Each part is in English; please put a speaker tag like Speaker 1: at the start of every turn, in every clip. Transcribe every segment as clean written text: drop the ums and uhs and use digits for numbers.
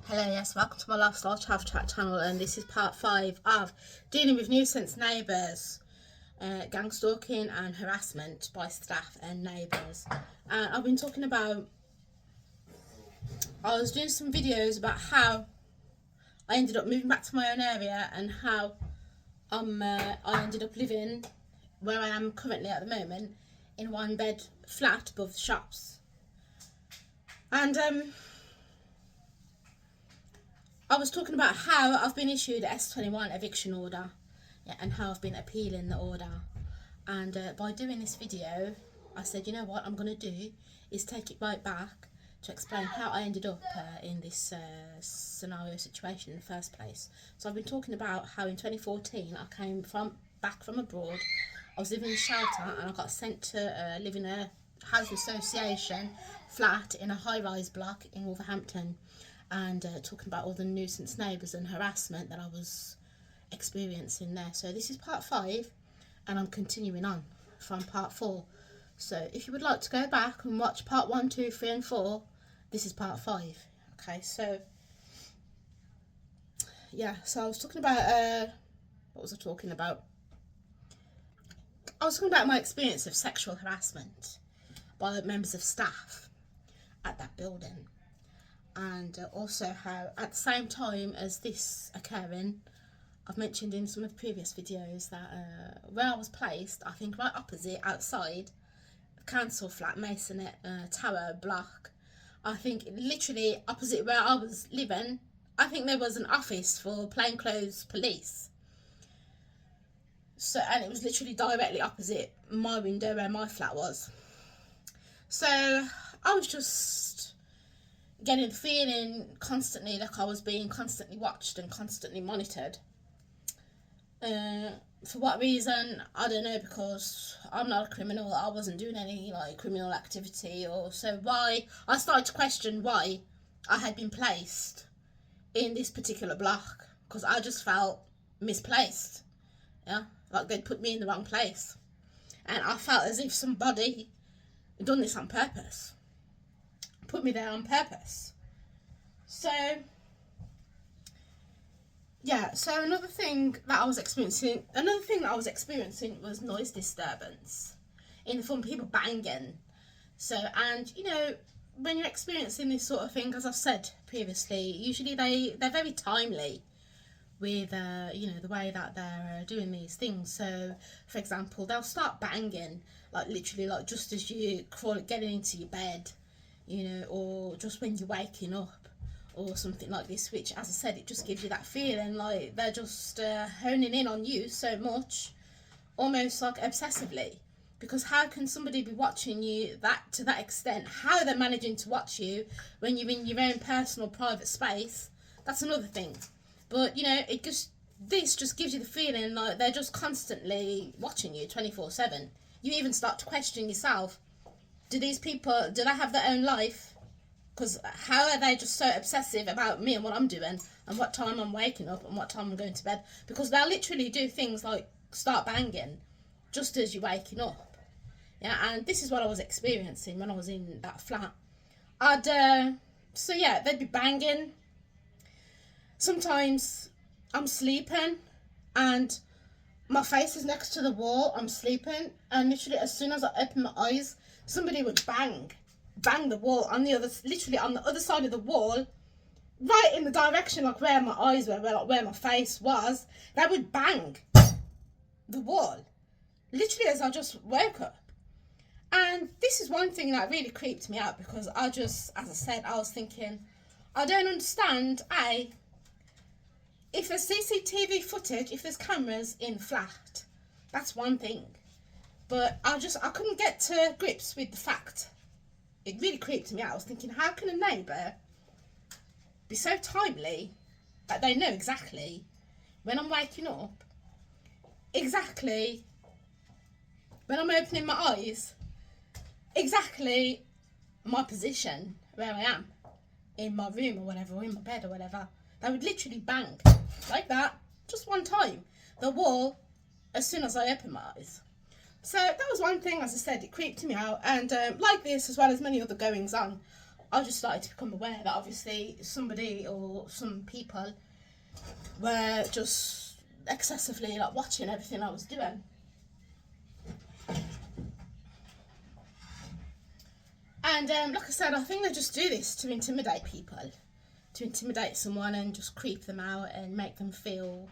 Speaker 1: Hello, yes, welcome to my Lifestyle Travel Chat channel, and this is part 5 of dealing with nuisance neighbours, gangstalking and harassment by staff and neighbours. And I've been talking about, I was doing some videos about how I ended up moving back to my own area and how I ended up living where I am currently at the moment in a 1-bed flat above the shops. And I was talking about how I've been issued a S21 eviction order, and how I've been appealing the order. And by doing this video, I said, you know what I'm going to do is take it right back to explain how I ended up in this scenario situation in the first place. So I've been talking about how in 2014 I came back from abroad. I was living in a shelter and I got sent to live in a housing association flat in a high-rise block in Wolverhampton. And talking about all the nuisance neighbours and harassment that I was experiencing there. So this is part 5, and I'm continuing on from part 4. So if you would like to go back and watch part 1, 2, 3 and 4, this is part 5. Okay, so yeah, so I was talking about, what was I talking about? I was talking about my experience of sexual harassment by members of staff at that building. And also how at the same time as this occurring, I've mentioned in some of the previous videos that where I was placed, I think right opposite outside the council flat masonette tower block, I think literally opposite where I was living, I think there was an office for plainclothes police. So, and it was literally directly opposite my window where my flat was. So I was just getting the feeling constantly like I was being constantly watched and constantly monitored. For what reason, I don't know, because I'm not a criminal. I wasn't doing any criminal activity, or so why I started to question why I had been placed in this particular block, because I just felt misplaced. Yeah, like they'd put me in the wrong place, and I felt as if somebody had done this on purpose. Put me there on purpose. So yeah, so another thing that I was experiencing was noise disturbance in the form of people banging. So, and you know, when you're experiencing this sort of thing, as I've said previously, usually they're very timely with you know, the way that they're doing these things. So for example, they'll start banging literally just as you getting into your bed, you know, or just when you're waking up or something like this, which, as I said, it just gives you that feeling like they're just honing in on you so much, almost like obsessively. Because how can somebody be watching you to that extent? How they're managing to watch you when you're in your own personal private space, that's another thing. But you know, this just gives you the feeling like they're just constantly watching you 24/7. You even start to question yourself, do these people, do they have their own life? Because how are they just so obsessive about me and what I'm doing and what time I'm waking up and what time I'm going to bed? Because they'll literally do things like start banging just as you're waking up. Yeah, and this is what I was experiencing when I was in that flat. So yeah, they'd be banging. Sometimes I'm sleeping and my face is next to the wall, I'm sleeping, and literally as soon as I open my eyes, somebody would bang the wall on the other side of the wall, right in the direction like where my eyes were, where my face was. They would bang the wall, literally as I just woke up. And this is one thing that really creeped me out, because I just, as I said, I was thinking, I don't understand, if there's CCTV footage, if there's cameras in the flat, that's one thing. But I couldn't get to grips with the fact. It really creeped me out. I was thinking, how can a neighbour be so timely that they know exactly when I'm waking up, exactly when I'm opening my eyes, exactly my position, where I am, in my room or whatever, or in my bed or whatever. They would literally bang, like that, just one time, the wall, as soon as I open my eyes. So that was one thing, as I said, it creeped me out. And like this, as well as many other goings on, I just started to become aware that obviously somebody or some people were just excessively like watching everything I was doing. And like I said, I think they just do this to intimidate people, to intimidate someone and just creep them out and make them feel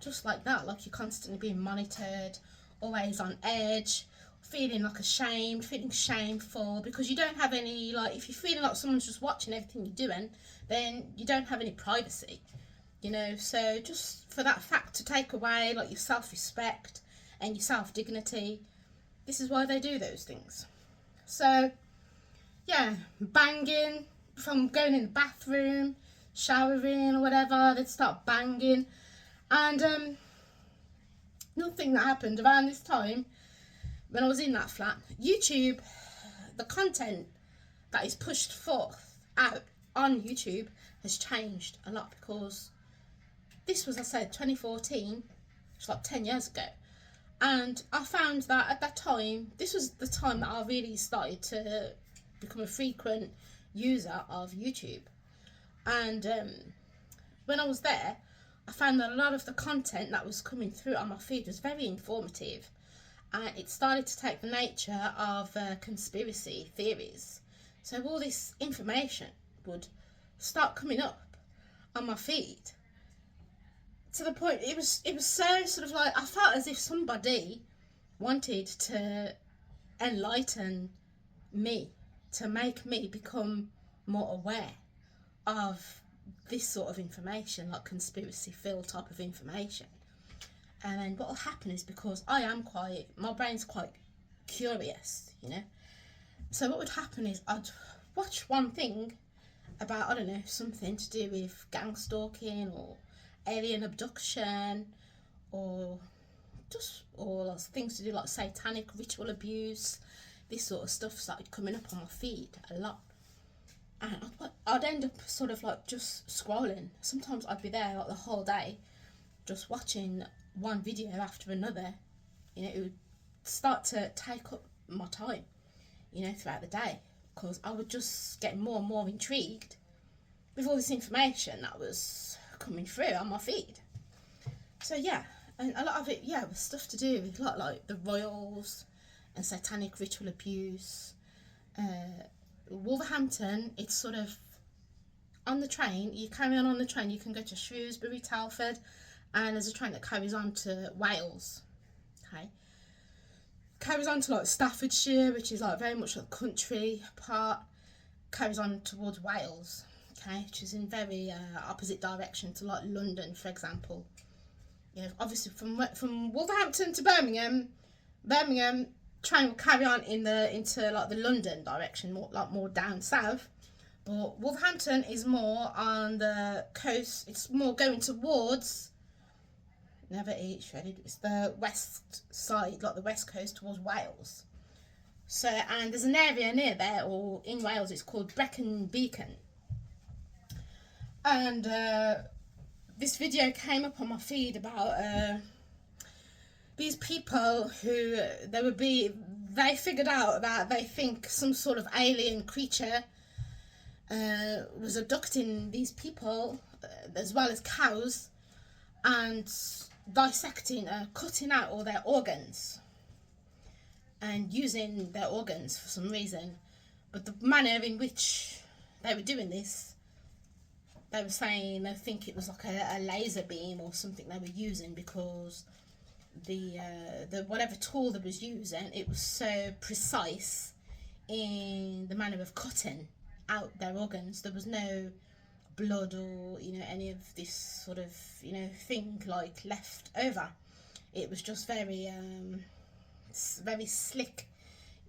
Speaker 1: just like that, like you're constantly being monitored, always on edge, feeling like ashamed, feeling shameful, because you don't have any, like, if you're feeling like someone's just watching everything you're doing, then you don't have any privacy, you know. So just for that fact to take away like your self-respect and your self-dignity, this is why they do those things. So yeah, banging from going in the bathroom, showering or whatever, they'd start banging. And another thing that happened around this time, when I was in that flat, YouTube, the content that is pushed forth out on YouTube has changed a lot, because this was, I said, 2014, it's like 10 years ago. And I found that at that time, this was the time that I really started to become a frequent user of YouTube. And when I was there, I found that a lot of the content that was coming through on my feed was very informative, and it started to take the nature of conspiracy theories. So all this information would start coming up on my feed, to the point it was so sort of like, I felt as if somebody wanted to enlighten me, to make me become more aware of this sort of information, like conspiracy field type of information. And then what will happen is, because my brain's quite curious, you know, so what would happen is I'd watch one thing about, I don't know, something to do with gangstalking or alien abduction, or things to do like satanic ritual abuse. This sort of stuff started coming up on my feed a lot, and I'd end up sort of like just scrolling. Sometimes I'd be there like the whole day just watching one video after another. You know, it would start to take up my time, you know, throughout the day, because I would just get more and more intrigued with all this information that was coming through on my feed. So yeah, and a lot of it, yeah, was stuff to do with like the royals and satanic ritual abuse. Wolverhampton, it's sort of on the train, you carry on the train, you can go to Shrewsbury, Telford, and there's a train that carries on to Wales, okay? Carries on to like Staffordshire, which is like very much like the country part, carries on towards Wales, okay, which is in very opposite direction to like London, for example. You know, obviously from Wolverhampton to Birmingham, train will carry on into like the London direction, more down south. But Wolverhampton is more on the coast. It's more going towards, never eat shredded, it's the west side, like the west coast towards Wales. So, and there's an area near there, or in Wales, it's called Brecon Beacon. And this video came up on my feed about these people who they figured out that they think some sort of alien creature was abducting these people, as well as cows, and dissecting, cutting out all their organs and using their organs for some reason. But the manner in which they were doing this, they were saying they think it was like a laser beam or something they were using, because the whatever tool they was using, it was so precise in the manner of cutting out their organs. There was no blood or, you know, any of this sort of, you know, thing like left over. It was just very slick,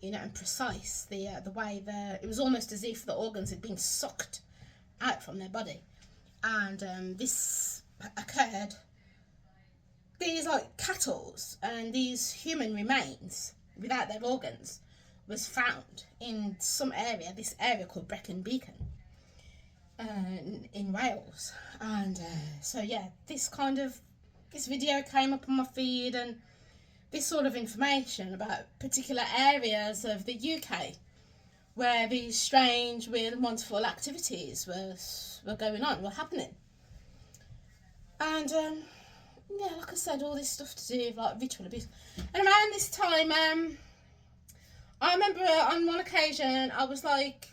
Speaker 1: you know, and precise. The way it was almost as if the organs had been sucked out from their body. And this occurred, these like cattle and these human remains without their organs was found in some area, this area called Brecon Beacon, in Wales. And so yeah, this video came up on my feed, and this sort of information about particular areas of the UK where these strange, weird and wonderful activities were going on, were happening. And yeah, like I said, all this stuff to do with like ritual abuse. And around this time, I remember on one occasion I was like,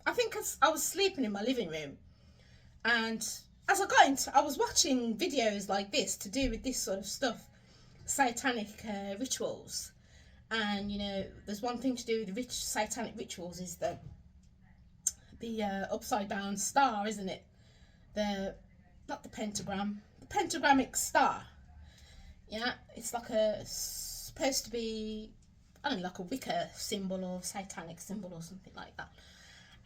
Speaker 1: I think I was sleeping in my living room, and as I got into, I was watching videos like this to do with this sort of stuff, satanic rituals. And you know, there's one thing to do with the satanic rituals is the upside down star, isn't it? The Not the pentagram, the pentagramic star. Yeah, it's like supposed to be, I don't know, like a Wicca symbol or satanic symbol or something like that.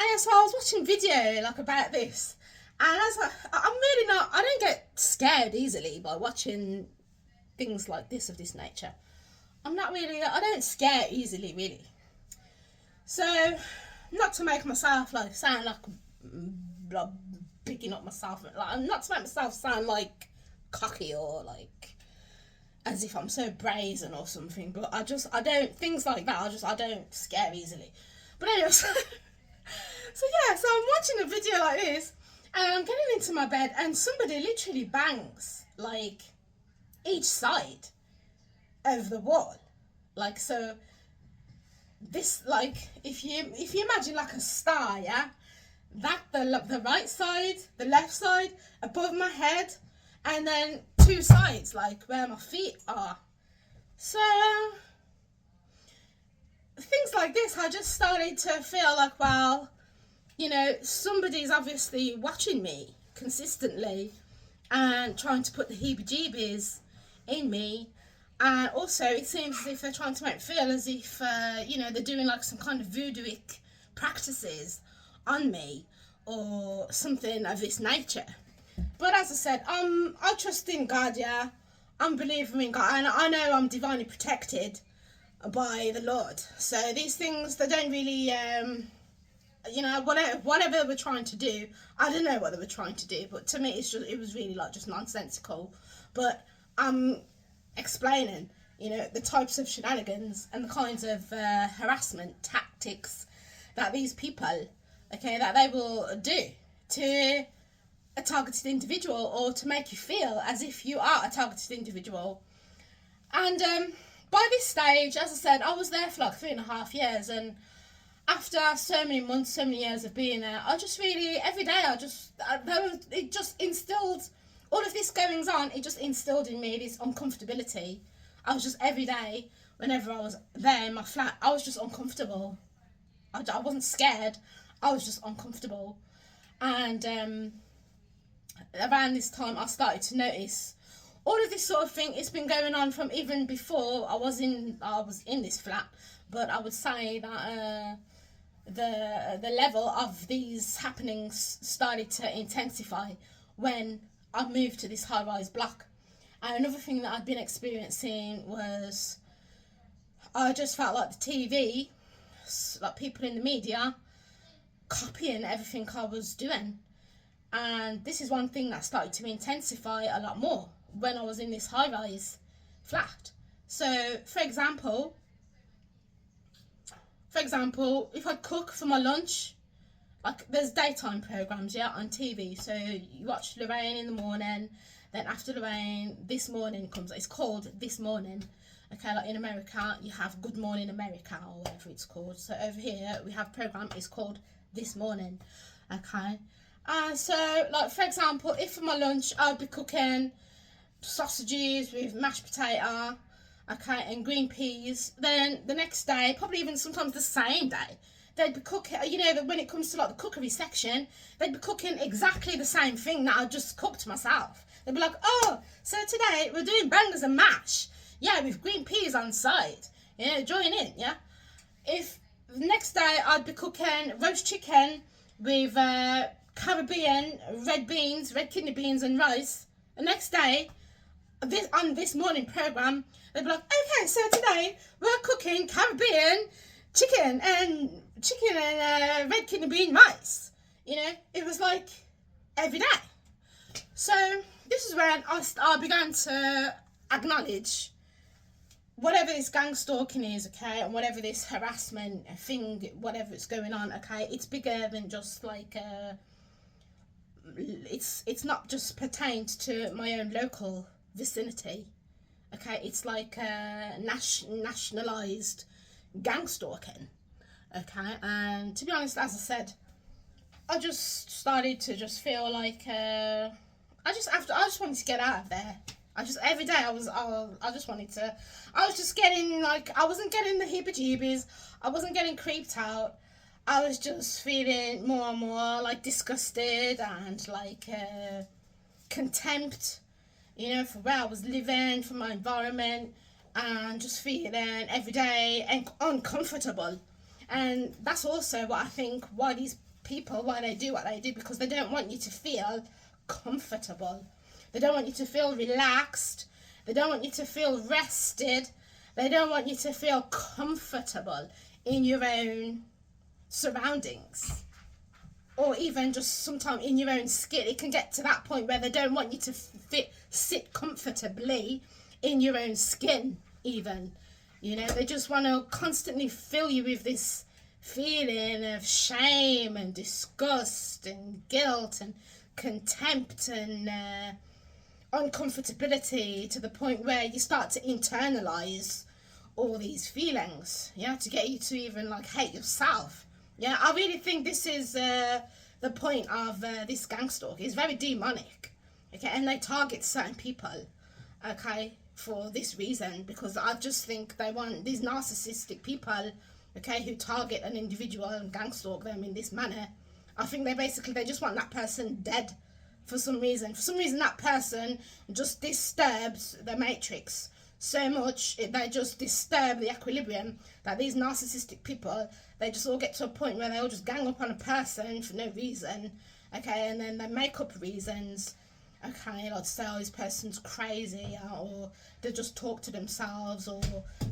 Speaker 1: And so I was watching video like about this, and I'm really not, I don't get scared easily by watching things like this of this nature. I don't scare easily, really. So, not to make myself like sound like bigging up myself, like not to make myself sound like cocky or like as if I'm so brazen or something, but I don't, things like that, I don't scare easily. But anyway, so yeah, so I'm watching a video like this, and I'm getting into my bed, and somebody literally bangs like each side of the wall, like so. This, like, if you imagine like a star, yeah, that the right side, the left side, above my head, and then two sides, like where my feet are. So things like this, I just started to feel like, well, you know, somebody's obviously watching me consistently and trying to put the heebie-jeebies in me. And also, it seems as if they're trying to make me feel as if, you know, they're doing like some kind of voodooic practices on me or something of this nature. But as I said, I trust in God, yeah. I'm believing in God, and I know I'm divinely protected by the Lord. So these things, they don't really, you know, whatever they were trying to do, I don't know what they were trying to do, but to me, it was really like just nonsensical. But I'm explaining, you know, the types of shenanigans and the kinds of harassment tactics that these people, okay, that they will do to a targeted individual, or to make you feel as if you are a targeted individual. And by this stage, as I said, I was there for like 3.5 years, and after so many months, so many years of being there, I just really, every day, it just instilled, all of this goings on, it just instilled in me this uncomfortability. I was just, every day, whenever I was there in my flat, I was just uncomfortable. I wasn't scared, I was just uncomfortable. And around this time, I started to notice all of this sort of thing. It's been going on from even before I was in this flat, but I would say that the level of these happenings started to intensify when I moved to this high-rise block. And another thing that I'd been experiencing was, I just felt like the TV, like people in the media, copying everything I was doing. And this is one thing that started to intensify a lot more when I was in this high-rise flat. So, for example, if I cook for my lunch, like there's daytime programs, yeah, on TV. So you watch Lorraine in the morning, then after Lorraine, This Morning comes. It's called This Morning. Okay, like in America, you have Good Morning America or whatever it's called. So over here, we have a program, it's called This Morning. Okay. So, like, for example, if for my lunch, I'd be cooking sausages with mashed potato, okay, and green peas, then the next day, probably even sometimes the same day, they'd be cooking, you know, that when it comes to like the cookery section, they'd be cooking exactly the same thing that I just cooked myself. They'd be like, oh, so today we're doing bangers and mash, yeah, with green peas on side, yeah, join in, yeah. If the next day I'd be cooking roast chicken with Caribbean red kidney beans and rice, the next day, on this morning program, they'd be like, okay, so today we're cooking Caribbean chicken and red kidney bean rice. You know, it was like every day. So this is when I began to acknowledge whatever this gang stalking is, okay, and whatever this harassment thing, whatever it's going on, okay, it's bigger than just like it's not just pertained to my own local vicinity, okay, it's like nationalized gang stalking, okay. And to be honest, as I said, I just started to just feel like I just wanted to get out of there. Every day I was just getting like, I wasn't getting the heebie-jeebies, I wasn't getting creeped out, I was just feeling more and more like disgusted and like contempt, you know, for where I was living, for my environment, and just feeling every day uncomfortable. And that's also what I think why these people, why they do what they do, because they don't want you to feel comfortable. They don't want you to feel relaxed. They don't want you to feel rested. They don't want you to feel comfortable in your own surroundings. Or even just sometimes in your own skin. It can get to that point where they don't want you to sit comfortably in your own skin even. You know, they just want to constantly fill you with this feeling of shame and disgust and guilt and contempt and uncomfortability, to the point where you start to internalize all these feelings, yeah, to get you to even like hate yourself. Yeah, I really think this is the point of this gang stalk. It's very demonic, okay, and they target certain people, okay, for this reason, because I just think they want these narcissistic people, okay, who target an individual and gang stalk them in this manner. I think they just want that person dead for some reason. For some reason, that person just disturbs the matrix so much, they just disturb the equilibrium, that these narcissistic people, they just all get to a point where they all just gang up on a person for no reason, okay, and then they make up reasons, okay, like say, oh, this person's crazy, or they just talk to themselves, or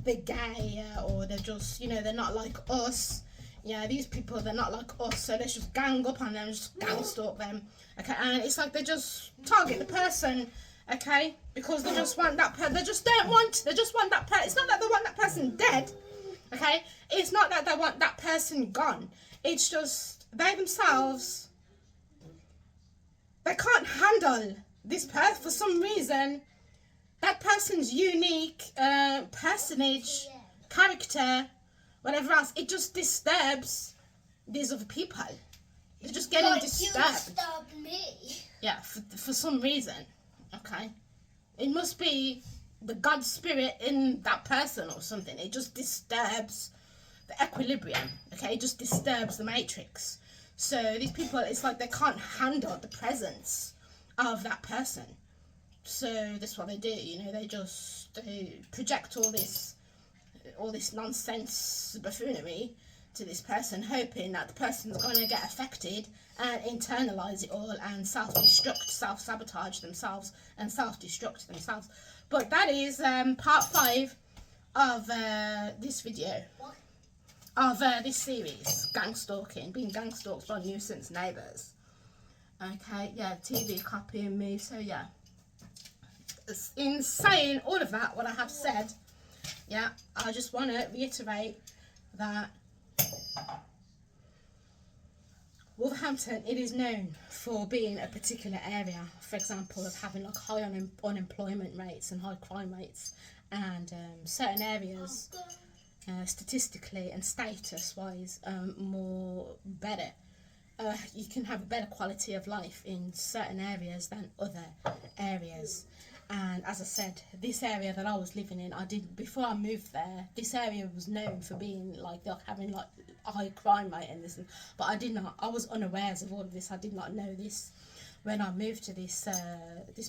Speaker 1: they're gay, or they're just, you know, they're not like us. Yeah, these people, they're not like us, so let's just gang up on them, just gang stalk them, okay, and it's like they just target the person, okay, because they just want that person, they just want that person, it's not that they want that person dead, okay, it's not that they want that person gone, it's just they themselves, they can't handle this person for some reason. That person's unique personage, character, whatever else, it just disturbs these other people. They're just getting disturbed. You disturbed me. Yeah, for some reason, okay? It must be the God spirit in that person or something. It just disturbs the equilibrium, okay? It just disturbs the matrix. So these people, it's like they can't handle the presence of that person. So that's what they do, you know, they project all this nonsense buffoonery to this person, hoping that the person's going to get affected and internalize it all and self-destruct, self-sabotage themselves and self-destruct themselves. But that is part 5 of this video, of this series, gang stalking, being gang stalked by nuisance neighbours. Okay, yeah, TV copying me, so yeah. In saying all of that, what I have said, yeah, I just want to reiterate that Wolverhampton, it is known for being a particular area, for example, of having like high unemployment rates and high crime rates, and certain areas statistically and status wise more better. You can have a better quality of life in certain areas than other areas. And as I said, this area that I was living in, before I moved there, this area was known for being like having like a high crime rate and this, but I was unaware of all of this. I did not know this when I moved to this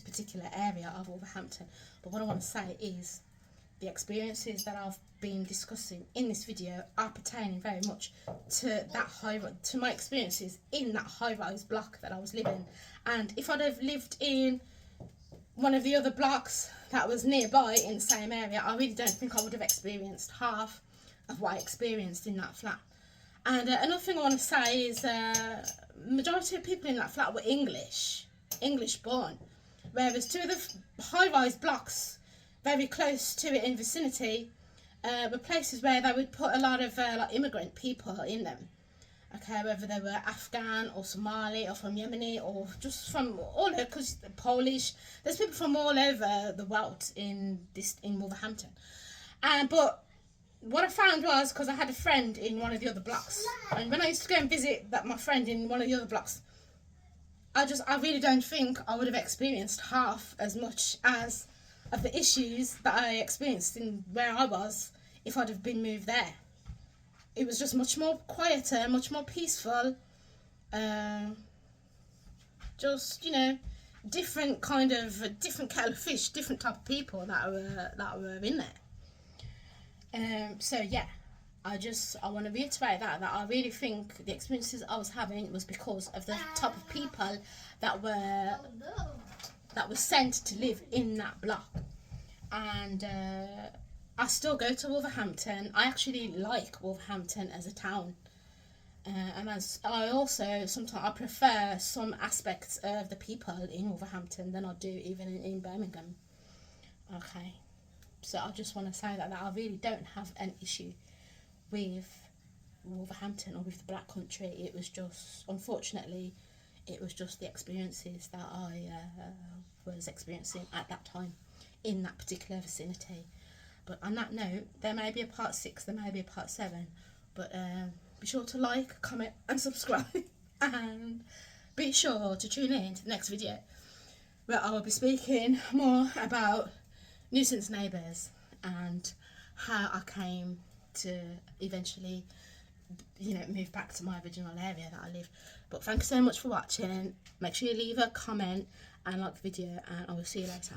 Speaker 1: particular area of Wolverhampton. But what I want to say is the experiences that I've been discussing in this video are pertaining very much to to my experiences in that high-rise block that I was living. And if I'd have lived in one of the other blocks that was nearby in the same area, I really don't think I would have experienced half of what I experienced in that flat. And another thing I want to say is majority of people in that flat were English born, whereas 2 of the high-rise blocks very close to it in vicinity were places where they would put a lot of like immigrant people in them. Okay, whether they were Afghan or Somali or from Yemeni or just from all over, because Polish. There's people from all over the world in Wolverhampton. But what I found was, because I had a friend in one of the other blocks, and when I used to go and visit my friend in one of the other blocks, I really don't think I would have experienced half as much as of the issues that I experienced in where I was if I'd have been moved there. It was just much more quieter, much more peaceful. Just, different kettle of fish, different type of people that were in there. So yeah, I want to reiterate that I really think the experiences I was having was because of the type of people that were sent to live in that block. And I still go to Wolverhampton. I actually like Wolverhampton as a town. And as I also sometimes I prefer some aspects of the people in Wolverhampton than I do even in Birmingham. Okay, so I just want to say that I really don't have an issue with Wolverhampton or with the Black Country. It was just, unfortunately, it was just the experiences that I was experiencing at that time in that particular vicinity. But on that note, there may be a part 6, there may be a part 7, but be sure to like, comment and subscribe, and be sure to tune in to the next video where I will be speaking more about nuisance neighbours and how I came to eventually move back to my original area that I live. But thank you so much for watching. Make sure you leave a comment and like the video, and I will see you later.